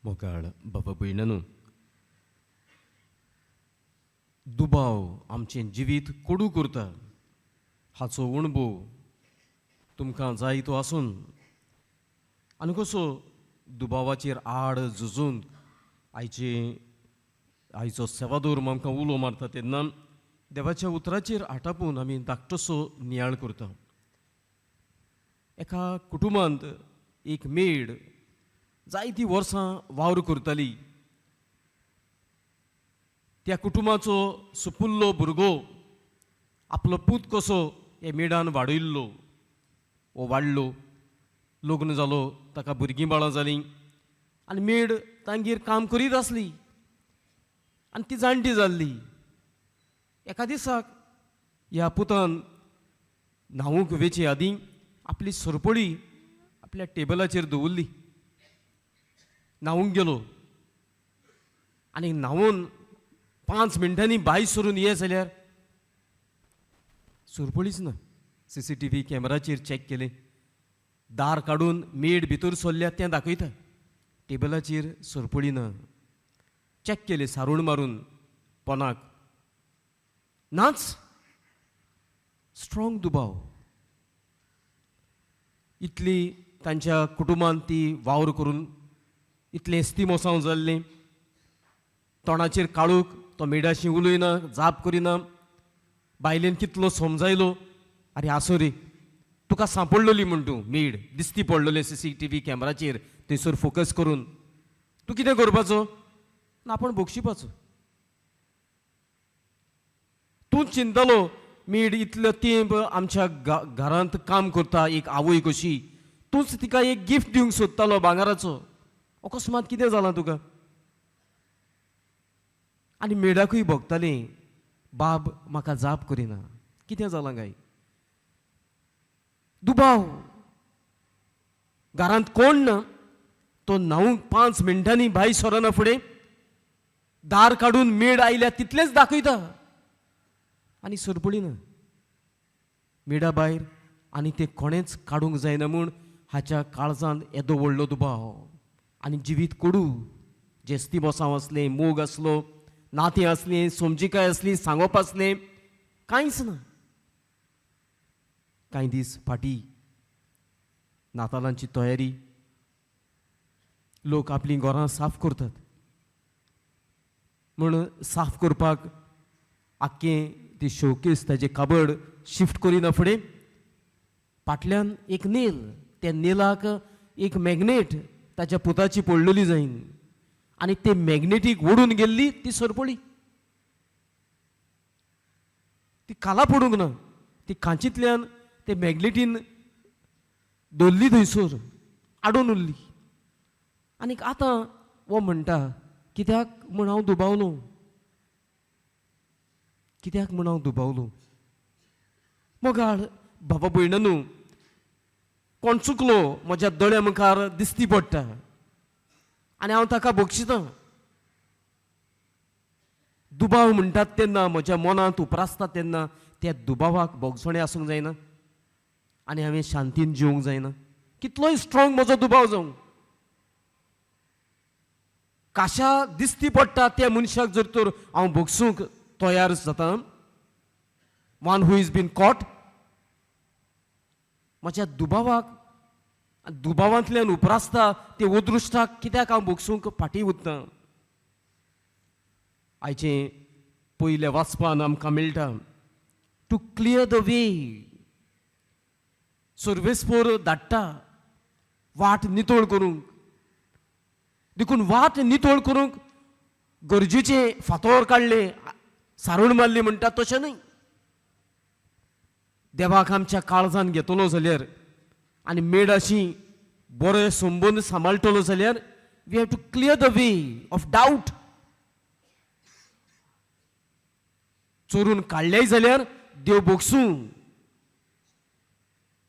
मोगाळ बाबा भयणानो, दुबाव आमचें जिवीत कोडू करता हाचो अणभव तुमकां जाय तो आसून आनी कसो दुबावाचेर आड झुजून आयचो सेवादोर आमकां उलो मारता तेन्ना देवाच्या उतराचेर आटापून आमी धाकटोसो नियाळ करता. एका कुटुंबांत एक मेड जायतीं वर्सां वावर करताली. त्या कुटुंबाचो सुपुल्लो भुरगो आपलो पूत कसो हे मेडान वाडयल्लो वो वाडलो, लग्न जालो, ताका भुरगीं बाळां जालीं आनी मेड तांगेर काम करीत आसली आनी ती जाणटी जाल्ली. एका दिसाक ह्या पुतान न्हावूंक वेचे आदीं आपली सरपळी आपल्या टेबलाचेर दवरली. न्हावूंक गेलो आनी न्हावून 5 मिनटांनी भायर सरून ये जाल्यार सरपळीच ना. CCTV कॅमेराचेर चॅक केलें, दार काडून मेड भितर सरल्या तें दाखयता, टेबलाचेर सरपळी ना. चॅक केलें सारूण मारून पोनाक, नाच. स्ट्रॉंग दुबाव. इतली तांच्या कुटुंबान ती वावर करून इतलें एस्तीमोसांव जाल्लें, तोंडाचेर काळूक, तो मेडाशी उलयना, जाप करिना. बायलेन कितलो समजायलो, आरे आसो रे, तुका सांपडलोली म्हण तूं मेड दिसती पडलोलें CCTV कॅमेराचेर थंयसर फोकस करून. तूं कितें करपाचो ना, आपण बोक्षिपाचो. तूंच चिंतलो मेड इतलो तेंप आमच्या घरांत काम करता, एक आवय कशी, तूंच तिका एक गिफ्ट दिवंक सोदतालो भांगाराचो. अकस्मात कितें जालां तुका? आनी मेडाकूय भोगतालें, बाब म्हाका जाप करिना, कितें जालां काय? दुबाव. घरांत कोण ना, तो न्हावूंक 5 मिनटांनी भायर सरना फुडें दार काडून मेड आयल्या तितलेंच दाखयता आनी सरपळी ना. मेडा भायर आनी तें कोणेंच काडूंक जायना म्हूण हाच्या काळजांत येदो व्हडलो दुबाव आनी जिवीत कोडू. जेस्ती बोसांव आसलें, मोग आसलो, नातीं आसलीं, समजिकाय आसली, सांगप आसलें, कांयच ना. कांय दीस फाटीं नातालांची तयारी, लोक आपलीं घरां साफ करतात म्हूण साफ करपाक आख्खें ती शोकेस ताजें काबड शिफ्ट करिना फुडें फाटल्यान एक नेल, त्या नेलाक एक मॅग्नेट ताच्या पुताची पडलेली जायन आनी ते मॅग्नेटीक ओडून गेल्ली ती सरपळी. ती काला पडूंक ना, ती खांचींतल्यान ते मॅग्नेटीन दवरली थंयसर, आडून उरली. आनीक आतां वो म्हणटा, कित्याक म्हूण हांव दुबावलो, कित्याक म्हूण हांव दुबावलो. मोगाळ बाबा भयणानो, कोण चुकलो म्हज्या दोळ्या मुखार दिसती पडटा आनी हांव ताका बक्षितां. दुबाव म्हणटात तेन्ना म्हज्या मनांत उप्रासता तेन्ना त्या दुबावाक बोगसणे आसूंक जायना आनी हांवें शांतीन जिवंक जायना. कितलोय स्ट्रॉंग म्हजो दुबाव जावं, काशा दिसती पडटा त्या मनशाक जर तर हांव भोगसूंक तयार जाता, one who is been caught, म्हज्या दुबावाक, दुबावांतल्यान उप्रासता ते ओदृश्टाक कित्याक हांव भोगसूंक फाटीं उरतां. आयचें पयल्या वाचपान आमकां मेळटा, टू क्लियर द वे, सर्वेस्पोर धाडटा वाट नितळ करूंक. देखून वाट नितळ करूंक गरजेचे फातोर काडले, सारूण मारली म्हणटा तशें न्हय. देवाक आमच्या काळजान घेतलो जाल्यार आनी मेडाशी बरे संबंद सांबाळटलो जाल्यार we have to clear the way of doubt. चोरून काडलेय जाल्यार देव भोगसूं.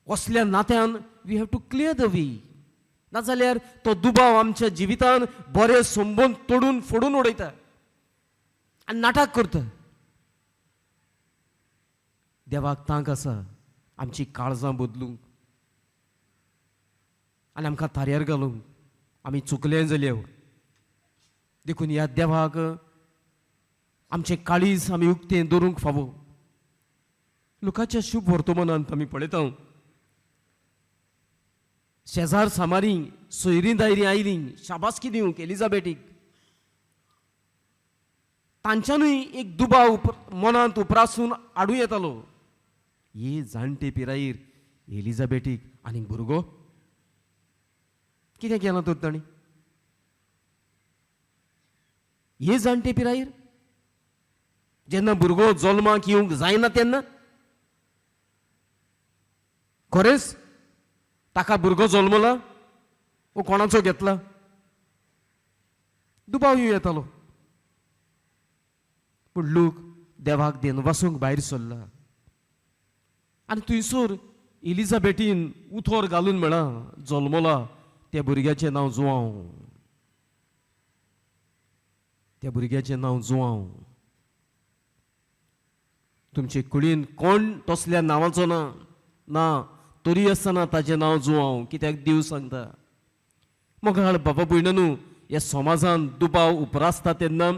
असल्या नात्यान we have to clear the way, नाजाल्यार तो दुबाव आमच्या जिवितान बरे संबंद तोडून फोडून उडयता आनी नाटक करता. देवाक तांक आसा आमची काळजां बदलूंक आनी आमकां तार्यार घालूंक. आमी चुकले जाल्यार देखून ह्या देवाक आमचें काळीज आमी उक्तें दवरूंक फावो. लुकाच्या शुभ वर्तमानांत आमी पळयता शेजार सामारी सोयरीं दायरीं आयलीं शाबासकी दिवंक एलिझाबेटीक. तांच्यानूय एक दुबाव मनांत उपरासून आडूं येतालो. हे जाणटे पिरायेर एलिझाबेटीक आनीक भुरगो कितें केलां तर ताणी? हे जाणटे पिरायेर जेन्ना भुरगो जल्माक येवंक जायना तेन्ना खरेंच ताका भुरगो जल्मला वो कोणाचो घेतला? दुबाव येतालो. पूण लोक देवाक देन वासूंक भायर सरला आनी थंयसर एलिझाबेटीन उथोर घालून म्हणा जल्मला त्या भुरग्याचें नांव जुआंव. त्या भुरग्याचें नांव जुआंव. तुमचे कुडीन कोण तसल्या नांवाचो ना तरी आसतना ताचें नांव जुआंव कित्याक देव सांगता. मोगाळ बाबा भयणानू ह्या समाजान दुबाव उपरासता तेन्ना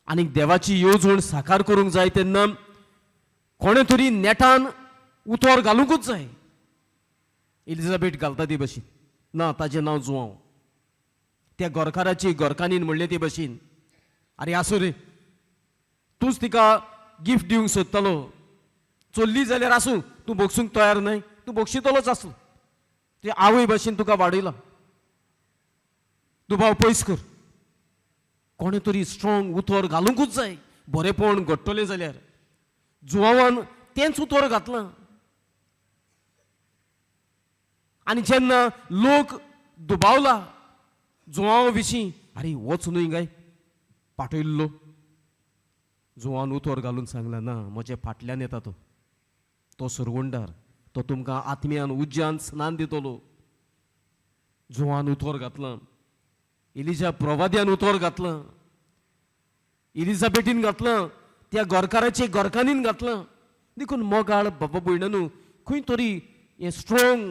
आनीक देवाची येवजण साकार करूंक जाय तेन्ना कोणे तरी नेटान उतोर घालूंकूच जाय. एलिझाबेथ घालता ते भशेन ना ताचें नांव जुआंव. त्या गोरकाराची गोरकानीन म्हणले ते भशेन आरे आसूं रे तूंच तिका गिफ्ट दिवंक सोदतालो चल्ली जाल्यार आसूं तूं बोगसूंक तयार न्हय तूं बोगशितलोच आसूं. ते आवय भशेन तुका वाडयला. दुबाव पयस कर. कोणे तरी स्ट्रॉंग उतर घालूंकूच जाय बरेपण घडटलें जाल्यार. जुआंवान तेंच उतर घातलां आनी जेन्ना लोक दुबावला जुआंवा विशीं आरे होच न्हय काय पाटयल्लो. जुआन उतर घालून सांगला ना म्हजे फाटल्यान येता तो सुरवंडार तो तुमकां आत्म्यान उज्यान स्नान दितलो. जुआन उतर घातलां. एलिजा प्रवाद्यान उतर घातलां. एलिझाबेटीन घातलां. त्या गोरकाराचे गोरकानीन घातलां. देखून मोगाळ बाबा भयणानू खंय तरी हे स्ट्रॉंग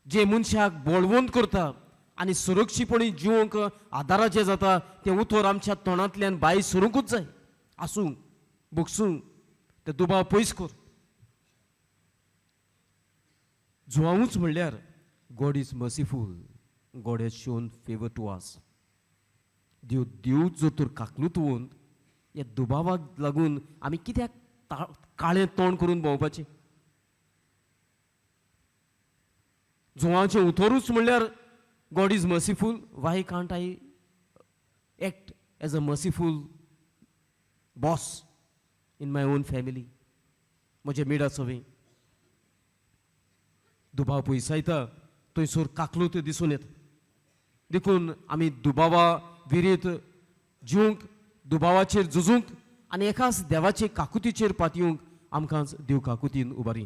जे मनशाक बळवंत करता आनी सुरक्षीतपणी जिवंक आदाराचें जाता तें उतर आमच्या तोंडांतल्यान भायर सरूंकूच जाय. आसूं बोगसूं ते दुबाव पयस कर. जुआंवूच म्हणल्यार God is merciful. God has shown favour to us. देव जर तर काकलूतवून ह्या दुबावाक लागून आमी कित्याक काळें तोंड करून भोंवपाचें? जुआंचें उतरूच म्हणल्यार God is merciful. Why can't I act as a merciful boss in my own family? म्हजे मिडा सवय दुबाव पयसायता थंयसर काकलूत दिसून येता. देखून आमी दुबावा विरीत जिवंक दुबावाचेर झुजूंक आनी एकाच देवाचे काकुतीचेर पातयेवंक आमकांच देव काकुतीन उबारी.